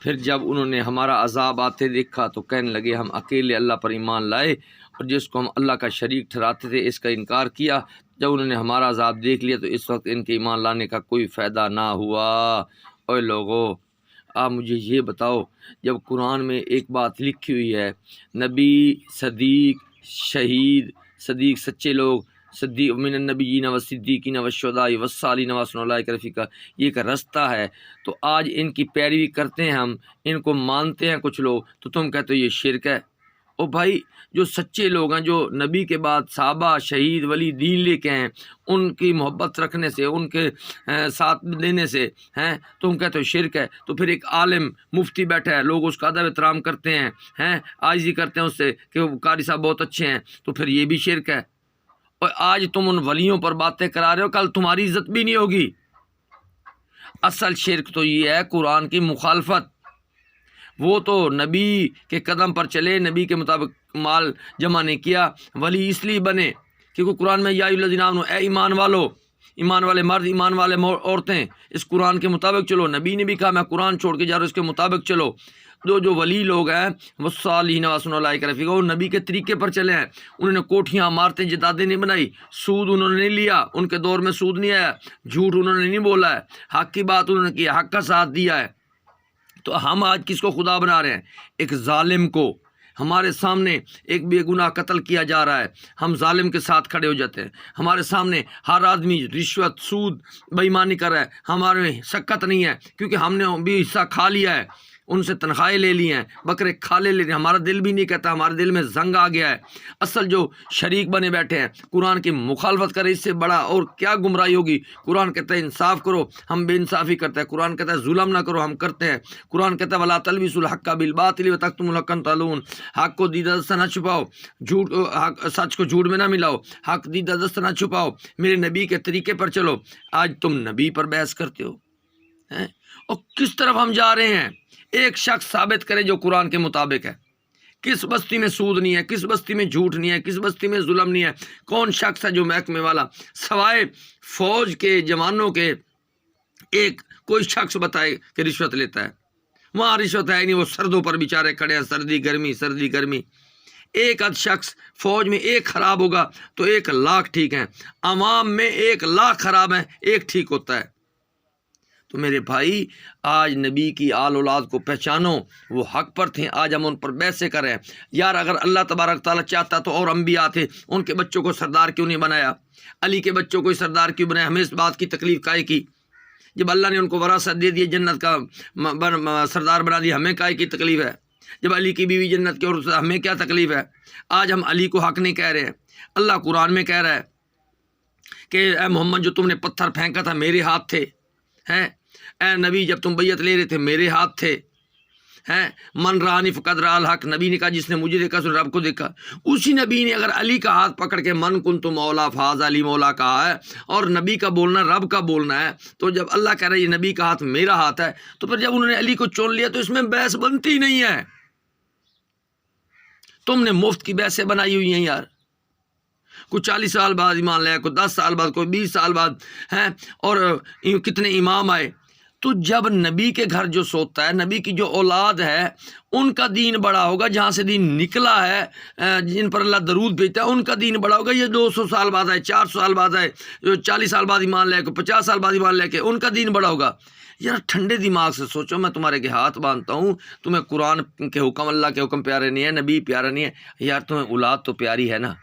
پھر جب انہوں نے ہمارا عذاب آتے دیکھا تو کہنے لگے ہم اکیلے اللہ پر ایمان لائے، اور جس کو ہم اللہ کا شریک ٹھہراتے تھے اس کا انکار کیا۔ جب انہوں نے ہمارا عذاب دیکھ لیا تو اس وقت ان کے ایمان لانے کا کوئی فائدہ نہ ہوا۔ اوے لوگو، آپ مجھے یہ بتاؤ، جب قرآن میں ایک بات لکھی ہوئی ہے، نبی، صدیق، شہید، صدیق سچے لوگ، صدیق من النبیین والصدیقین والشہداء والصالحین وحسن اولئک رفیقا، یہ ایک رستہ ہے۔ تو آج ان کی پیروی کرتے ہیں ہم، ان کو مانتے ہیں کچھ لوگ، تو تم کہتے ہو یہ شرک ہے۔ او بھائی، جو سچے لوگ ہیں، جو نبی کے بعد صحابہ، شہید، ولی دین لے کے ہیں، ان کی محبت رکھنے سے، ان کے ساتھ دینے سے ہیں، تم کہتے ہو شرک ہے۔ تو پھر ایک عالم مفتی بیٹھا ہے، لوگ اس کا ادب احترام کرتے ہیں، عاجزی کرتے ہیں اس سے کہ وہ قاری صاحب بہت اچھے ہیں، تو پھر یہ بھی شرک ہے۔ اور آج تم ان ولیوں پر باتیں کرا رہے ہو، کل تمہاری عزت بھی نہیں ہوگی۔ اصل شرک تو یہ ہے قرآن کی مخالفت۔ وہ تو نبی کے قدم پر چلے، نبی کے مطابق مال جمع نہیں کیا، ولی اس لیے بنے کیونکہ قرآن میں یا ایھا الذین آمنوا، اے ایمان والو، ایمان والے مرد، ایمان والے عورتیں، اس قرآن کے مطابق چلو۔ نبی نے بھی کہا میں قرآن چھوڑ کے جا رہا ہوں، اس کے مطابق چلو۔ جو ولی لوگ ہیں والصالحین وحسن اولئک رفیقا، وہ نبی کے طریقے پر چلے ہیں۔ انہوں نے کوٹھیاں، عمارتیں، جائیدادیں نہیں بنائی، سود انہوں نے نہیں لیا، ان کے دور میں سود نہیں آیا، جھوٹ انہوں نے نہیں بولا ہے، حق کی بات انہوں نے کی، حق کا ساتھ دیا ہے۔ تو ہم آج کس کو خدا بنا رہے ہیں؟ ایک ظالم کو۔ ہمارے سامنے ایک بے گناہ قتل کیا جا رہا ہے، ہم ظالم کے ساتھ کھڑے ہو جاتے ہیں۔ ہمارے سامنے ہر آدمی رشوت، سود، بے ایمانی کر رہا ہے، ہمارے میں سکت نہیں ہے کیونکہ ہم نے بھی حصہ کھا لیا ہے، ان سے تنخواہیں لے لی ہیں، بکرے کھالے لے لیے، ہمارا دل بھی نہیں کہتا، ہمارے دل میں زنگ آ گیا ہے۔ اصل جو شریک بنے بیٹھے ہیں، قرآن کی مخالفت کرے، اس سے بڑا اور کیا گمراہی ہوگی؟ قرآن کہتا ہے انصاف کرو، ہم بے انصافی کرتے ہیں۔ قرآن کہتا ہے ظلم نہ کرو، ہم کرتے ہیں۔ قرآن کہتا ہے ولا تلبسوا الحق بالباطل وتکتموا الحق وانتم تعلمون، حق کو دیدہ دست سے نہ چھپاؤ، سچ کو جھوٹ میں نہ ملاؤ، حق دیدہ دست سے نہ چھپاؤ، میرے نبی کے طریقے پر چلو۔ آج تم نبی پر بحث کرتے ہو، اور کس طرف ہم جا رہے ہیں؟ ایک شخص ثابت کرے جو قرآن کے مطابق ہے۔ کس بستی میں سود نہیں ہے، کس بستی میں جھوٹ نہیں ہے، کس بستی میں ظلم نہیں ہے؟ کون شخص ہے جو محکمے والا سوائے فوج کے جوانوں کے ایک کوئی شخص بتائے کہ رشوت لیتا ہے؟ وہاں رشوت ہے نہیں، وہ سردوں پر بیچارے کھڑے ہیں، سردی گرمی سردی گرمی۔ ایک آدھ شخص فوج میں ایک خراب ہوگا تو 1,00,000 ٹھیک ہیں، عوام میں 1,00,000 خراب ہیں، ایک ٹھیک ہوتا ہے۔ تو میرے بھائی، آج نبی کی آل اولاد کو پہچانو، وہ حق پر تھے، آج ہم ان پر بحثیں کریں۔ یار اگر اللہ تبارک تعالیٰ چاہتا تو اور انبیاء تھے، ان کے بچوں کو سردار کیوں نہیں بنایا؟ علی کے بچوں کو سردار کیوں بنایا؟ ہمیں اس بات کی تکلیف کائے کی؟ جب اللہ نے ان کو وراثت دے دی، جنت کا سردار بنا دیا، ہمیں کائے کی تکلیف ہے؟ جب علی کی بیوی جنت کی عورت، ہمیں کیا تکلیف ہے؟ آج ہم علی کو حق نہیں کہہ رہے ہیں۔ اللہ قرآن میں کہہ رہا ہے کہ اے محمد، جو تم نے پتھر پھینکا تھا میرے ہاتھ تھے، ہیں؟ اے نبی، جب تم بیعت لے رہے تھے میرے ہاتھ تھے، ہیں؟ من رانی فقد رأى الحق، نبی نے کہا جس نے مجھے دیکھا اس نے رب کو دیکھا۔ اسی نبی نے اگر علی کا ہاتھ پکڑ کے من کنت مولا فاز علی مولا کہا ہے، اور نبی کا بولنا رب کا بولنا ہے، تو جب اللہ کہہ رہا ہے یہ نبی کا ہاتھ میرا ہاتھ ہے، تو پھر جب انہوں نے علی کو چن لیا تو اس میں بحث بنتی نہیں ہے۔ تم نے مفت کی بحثیں بنائی ہوئی ہیں یار، کوئی 40 سال بعد ایمان لیا، کوئی 10 سال بعد، کوئی 20 سال بعد، ہیں؟ اور کتنے امام آئے۔ تو جب نبی کے گھر جو سوتا ہے، نبی کی جو اولاد ہے، ان کا دین بڑا ہوگا، جہاں سے دین نکلا ہے، جن پر اللہ درود بھیجتا ہے، ان کا دین بڑا ہوگا۔ یہ 200 سال بعد آئے، 400 سال بعد آئے، جو 40 سال بعد ایمان لے کے، 50 سال بعد ایمان لے کے، ان کا دین بڑا ہوگا۔ یار ٹھنڈے دماغ سے سوچو، میں تمہارے کے ہاتھ باندھتا ہوں، تمہیں قرآن کے حکم، اللہ کے حکم پیارے نہیں ہے، نبی پیارا نہیں ہے، یار تمہیں اولاد تو پیاری ہے نا،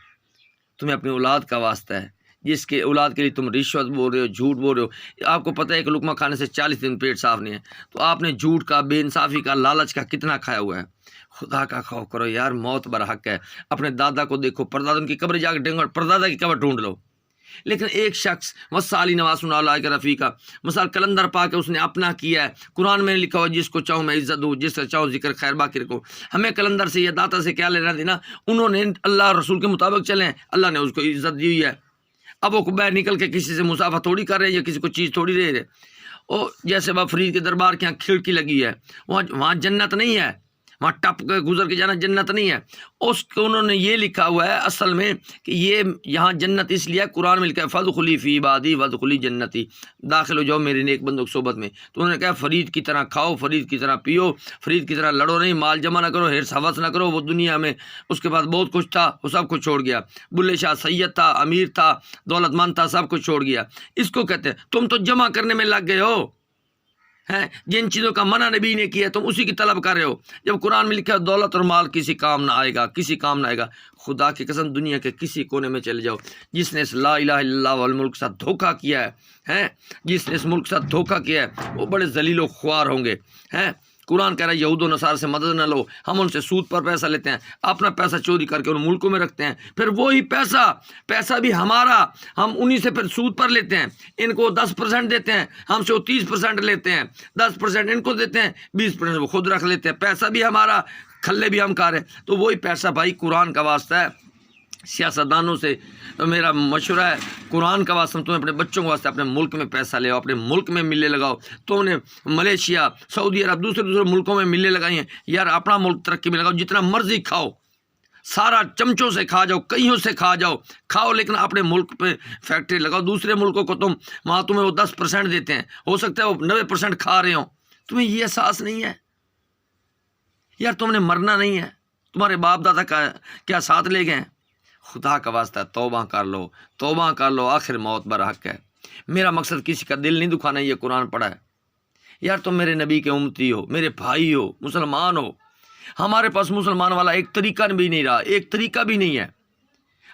تمہیں اپنی اولاد کا واسطہ ہے، جس کے اولاد کے لیے تم رشوت بول رہے ہو، جھوٹ بول رہے ہو۔ آپ کو پتہ ہے کہ لقمہ کھانے سے 40 دن پیٹ صاف نہیں ہے، تو آپ نے جھوٹ کا، بے انصافی کا، لالچ کا کتنا کھایا ہوا ہے؟ خدا کا خوف کرو یار، موت برحق ہے۔ اپنے دادا کو دیکھو، پردادا ان کی قبر جا کے ڈھونڈو، پردادا کی قبر ڈھونڈ لو۔ لیکن ایک شخص والصالحین وحسن اولئک رفیقا، مثال کلندر پا کے اس نے اپنا کیا ہے۔ قرآن میں لکھا ہوا جس کو چاہوں میں عزت دوں، جس سے چاہوں ذکر خیر باقی رکھوں۔ ہمیں کلندر سے یا داتا سے کیا لینا دینا؟ انہوں نے اللہ رسول کے مطابق چلیں، اللہ نے اس کو عزت دی ہوئی ہے۔ اب وہ باہر نکل کے کسی سے مسافہ تھوڑی کر رہے ہیں، یا کسی کو چیز تھوڑی دے رہے۔ او جیسے بابا فرید کے دربار کے یہاں کھڑکی لگی ہے، وہاں جنت نہیں ہے، وہاں ٹپ کے گزر کے جانا جنت نہیں ہے. اس کو انہوں نے یہ لکھا ہوا ہے اصل میں کہ یہ یہاں جنت اس لیے قرآن میں لکھا ہے فادخلی فی عبادی وادخلی جنتی، داخل ہو جاؤ میرے نیک بندوں کی صحبت میں. تو انہوں نے کہا فرید کی طرح کھاؤ، فرید کی طرح پیو، فرید کی طرح لڑو نہیں، مال جمع نہ کرو، ہرس ہوس نہ کرو. وہ دنیا میں اس کے بعد بہت کچھ تھا، وہ سب کچھ چھوڑ گیا. بلے شاہ سید تھا، امیر تھا، دولت مند تھا، سب کچھ چھوڑ گیا. اس کو کہتے ہیں تم تو جمع کرنے میں لگ گئے ہو، ہیں جن چیزوں کا منع نبی نے کیا تم اسی کی طلب کر رہے ہو. جب قرآن میں لکھا ہے دولت اور مال کسی کام نہ آئے گا، کسی کام نہ آئے گا. خدا کی قسم دنیا کے کسی کونے میں چلے جاؤ، جس نے اس لا الہ الا اللہ والملک کے ساتھ دھوکہ کیا ہے، ہیں جس نے اس ملک کے ساتھ دھوکہ کیا ہے، وہ بڑے ذلیل و خوار ہوں گے. ہیں قرآن کہہ رہا ہے یہود و نصارہ سے مدد نہ لو، ہم ان سے سود پر پیسہ لیتے ہیں، اپنا پیسہ چوری کر کے ان ملکوں میں رکھتے ہیں، پھر وہی پیسہ بھی ہمارا، ہم انہی سے پھر سود پر لیتے ہیں. ان کو 10% دیتے ہیں، ہم سے وہ 30% لیتے ہیں، 10% ان کو دیتے ہیں، 20% وہ خود رکھ لیتے ہیں. پیسہ بھی ہمارا، کھلے بھی ہم کھا رہے ہیں. تو وہی پیسہ بھائی قرآن کا واسطہ ہے. سیاستدانوں سے میرا مشورہ ہے، قرآن کا واسطہ تمہیں اپنے بچوں کے واسطے اپنے ملک میں پیسہ لے آؤ، اپنے ملک میں ملے لگاؤ. تم نے ملیشیا، سعودی عرب، دوسرے ملکوں میں ملے لگائی ہیں، یار اپنا ملک ترقی میں لگاؤ. جتنا مرضی کھاؤ، سارا چمچوں سے کھا جاؤ، کئیوں سے کھا جاؤ، کھاؤ، لیکن اپنے ملک پہ فیکٹری لگاؤ. دوسرے ملکوں کو وہاں تمہیں وہ 10% دیتے ہیں، ہو سکتا ہے وہ 90% کھا رہے ہوں. تمہیں یہ احساس نہیں ہے یار تم نے مرنا نہیں ہے؟ تمہارے باپ دادا کا کیا ساتھ لے گئے؟ خدا کا واسطہ توبہ کر لو، توبہ کر لو، آخر موت برحق ہے. میرا مقصد کسی کا دل نہیں دکھانا، یہ قرآن پڑھا ہے. یار تم میرے نبی کے امتی ہو، میرے بھائی ہو، مسلمان ہو. ہمارے پاس مسلمان والا ایک طریقہ بھی نہیں رہا، ایک طریقہ بھی نہیں ہے.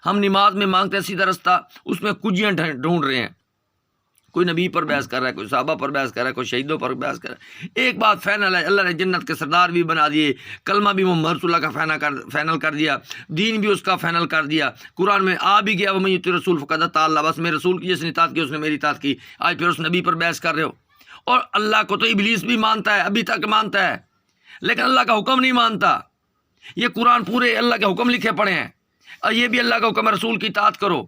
ہم نماز میں مانگتے ہیں سیدھا رستہ، اس میں کجیاں ڈھونڈ رہے ہیں. کوئی نبی پر بحث کر رہا ہے، کوئی صحابہ پر بحث کر رہا ہے، کوئی شہیدوں پر بحث کر رہا ہے. ایک بات فائنل ہے، اللہ نے جنت کے سردار بھی بنا دیے، کلمہ بھی محمد رسول اللہ کا فائنل کر دیا، دین بھی اس کا فائنل کر دیا. قرآن میں آ بھی گیا وہ میں رسول فقد اطاع اللہ، بس میرے رسول کی جس نے اطاعت کی اس نے میری اطاعت کی. آج پھر اس نبی پر بحث کر رہے ہو. اور اللہ کو تو ابلیس بھی مانتا ہے، ابھی تک مانتا ہے، لیکن اللہ کا حکم نہیں مانتا. یہ قرآن پورے اللہ کے حکم لکھے پڑے ہیں، اور یہ بھی اللہ کا حکم ہے رسول کی اطاعت کرو.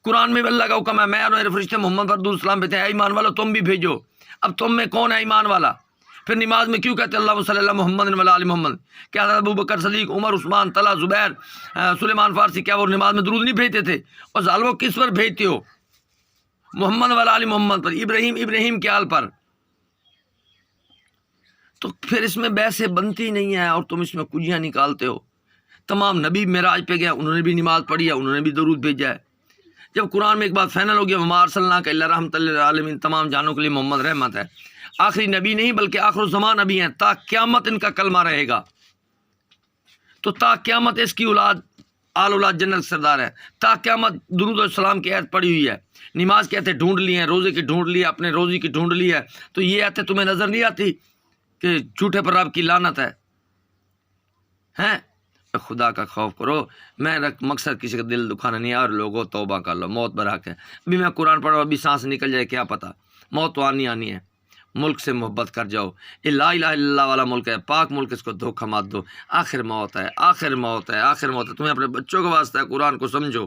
قرآن میں بھی اللہ کا حکم ہے، میں اور میرے فرشتے محمد پر درود السلام بھیجتے ہیں، اے ایمان والو تم بھی بھیجو. اب تم میں کون ہے ایمان والا؟ پھر نماز میں کیوں کہتے اللہ صلی اللہ محمد و علی محمد؟ کیا حضرت ابو بکر صدیق، عمر، عثمان، طلحہ، زبیر، سلیمان فارسی، کیا وہ نماز میں درود نہیں بھیجتے تھے؟ اور ظالمو کس پر بھیجتے ہو؟ محمد و علی محمد پر، ابراہیم کے آل پر. تو پھر اس میں بحث بنتی نہیں ہے، اور تم اس میں کجیاں نکالتے ہو. تمام نبی معراج پہ گیا، انہوں نے بھی نماز پڑھی ہے، انہوں نے بھی درود بھیجا ہے. جب قرآن میں ایک بات فائنل ہو گیا وما ارسلناک الا رحمۃ للعالمین، تمام جانوں کے لیے محمد رحمت ہے. آخری نبی نہیں بلکہ آخر الزمان نبی ہیں، تا قیامت ان کا کلمہ رہے گا. تو تا قیامت اس کی اولاد آل اولاد جنت سردار ہے. تا قیامت درود السلام کی آیت پڑی ہوئی ہے. نماز کی آیتیں ڈھونڈ لی ہیں، روزے کی ڈھونڈ لی ہے، اپنے روزی کی ڈھونڈ لی ہے. تو یہ آیتیں تمہیں نظر نہیں آتی کہ جھوٹے پر رب کی لعنت ہے؟ ہیں خدا کا خوف کرو. میرا مقصد کسی کا دل دکھانا نہیں ہے. اور لوگوں توبہ کر لو، موت برحق ہے. ابھی میں قرآن پڑھ رہا ہوں، ابھی سانس نکل جائے کیا پتہ. موت تو آنی ہے. ملک سے محبت کر جاؤ. یہ لا الہ الا اللہ والا ملک ہے، پاک ملک، اس کو دھوکہ مت دو. آخر موت ہے، آخر موت ہے، آخر موت ہے. تمہیں اپنے بچوں کے واسطے قرآن کو سمجھو.